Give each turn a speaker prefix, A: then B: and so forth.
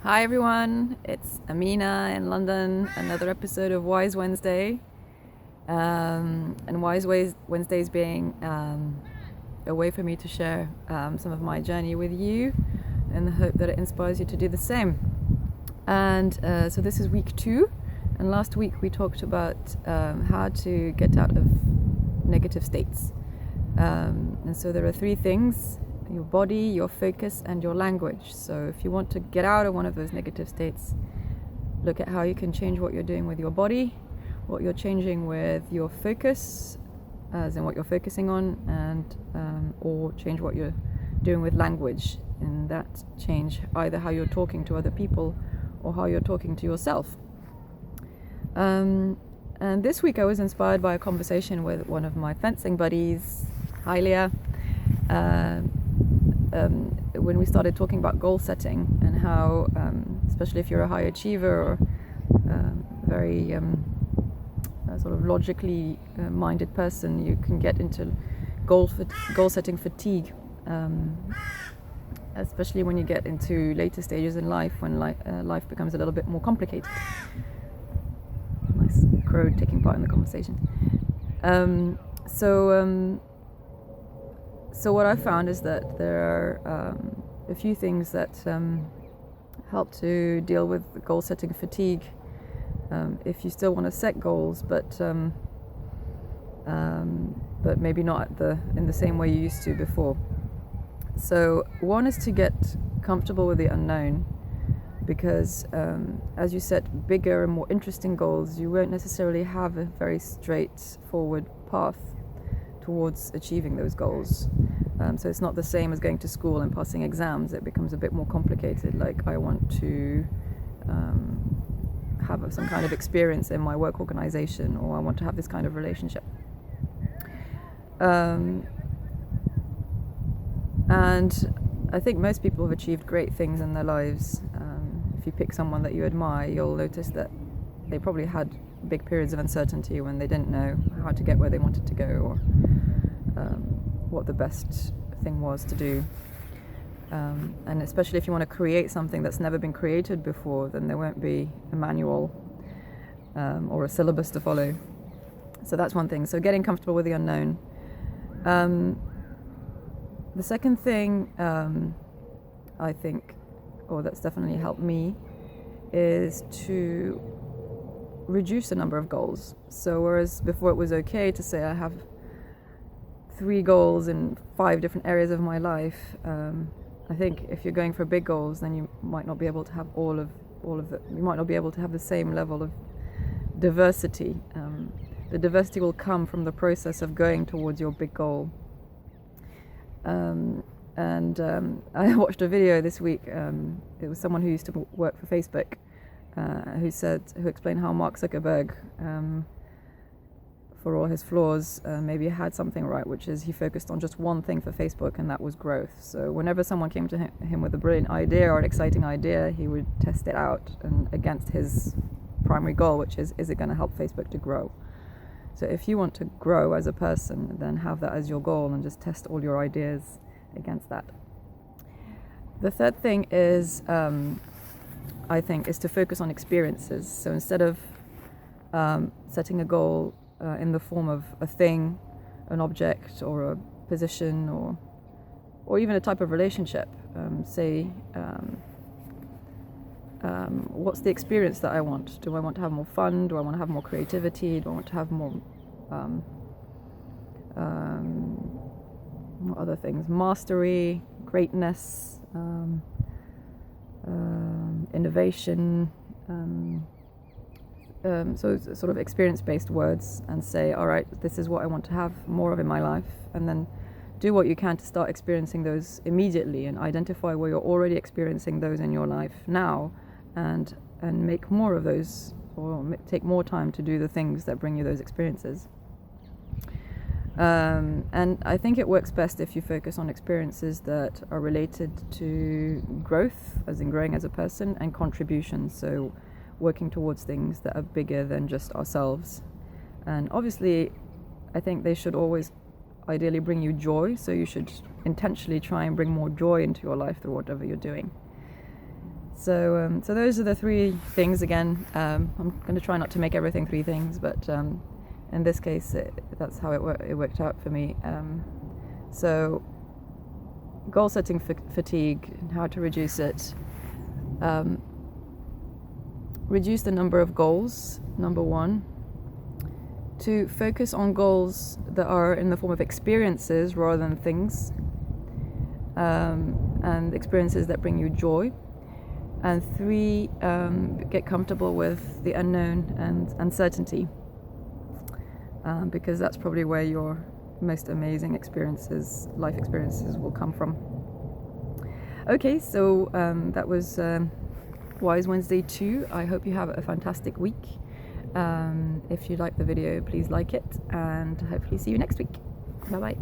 A: Hi everyone, it's Amina in London, another episode of Wise Wednesday. And Wednesdays being a way for me to share some of my journey with you in the hope that it inspires you to do the same. And so this is week 2, and last week we talked about how to get out of negative states. And so there are 3 things: your body, your focus, and your language. So if you want to get out of one of those negative states, look at how you can change what you're doing with your body, what you're changing with your focus, as in what you're focusing on, and or change what you're doing with language. And that change either how you're talking to other people or how you're talking to yourself. And this week I was inspired by a conversation with one of my fencing buddies, Hylia, when we started talking about goal setting and how, especially if you're a high achiever or very sort of logically minded person, you can get into goal setting fatigue, especially when you get into later stages in life, when life becomes a little bit more complicated. Nice crow taking part in the conversation. So what I found is that there are a few things that help to deal with goal setting fatigue if you still want to set goals, but maybe not in the same way you used to before. So one is to get comfortable with the unknown, because as you set bigger and more interesting goals, you won't necessarily have a very straightforward path towards achieving those goals. So it's not the same as going to school and passing exams. It becomes a bit more complicated. Like, I want to have some kind of experience in my work organization, or I want to have this kind of relationship. And I think most people have achieved great things in their lives. If you pick someone that you admire, you'll notice that they probably had big periods of uncertainty when they didn't know how to get where they wanted to go, or what the best thing was to do. And especially if you want to create something that's never been created before, then there won't be a manual or a syllabus to follow. So that's one thing. So getting comfortable with the unknown. The second thing I think, or that's definitely helped me, is to reduce the number of goals. So whereas before it was okay to say I have 3 goals in 5 different areas of my life, I think if you're going for big goals, then you might not be able to have all of the. You might not be able to have the same level of diversity. The diversity will come from the process of going towards your big goal. I watched a video this week. It was someone who used to work for Facebook, who explained how Mark Zuckerberg, for all his flaws, maybe had something right, which is he focused on just one thing for Facebook, and that was growth. So whenever someone came to him with a brilliant idea or an exciting idea, he would test it out and against his primary goal, which is it going to help Facebook to grow? So if you want to grow as a person, then have that as your goal and just test all your ideas against that. The third thing is, I think, is to focus on experiences. So instead of setting a goal in the form of a thing, an object, or a position, or even a type of relationship, what's the experience that I want? Do I want to have more fun? Do I want to have more creativity? Do I want to have more what other things? Mastery, greatness, innovation. So sort of experience-based words, and say, all right, this is what I want to have more of in my life, and then do what you can to start experiencing those immediately, and identify where you're already experiencing those in your life now, and make more of those, or take more time to do the things that bring you those experiences. And I think it works best if you focus on experiences that are related to growth, as in growing as a person, and contribution, so working towards things that are bigger than just ourselves. And obviously, I think they should always ideally bring you joy, so you should intentionally try and bring more joy into your life through whatever you're doing. So those are the three things again. I'm going to try not to make everything three things, but in this case, that's how it worked out for me. So goal setting fatigue and how to reduce it. Reduce the number of goals, number one. To focus on goals that are in the form of experiences rather than things, and experiences that bring you joy. And three, get comfortable with the unknown and uncertainty, because that's probably where your most amazing experiences, life experiences, will come from. Okay, so that was Wise Wednesday 2. I hope you have a fantastic week. If you like the video, please like it, and hopefully see you next week. Bye bye.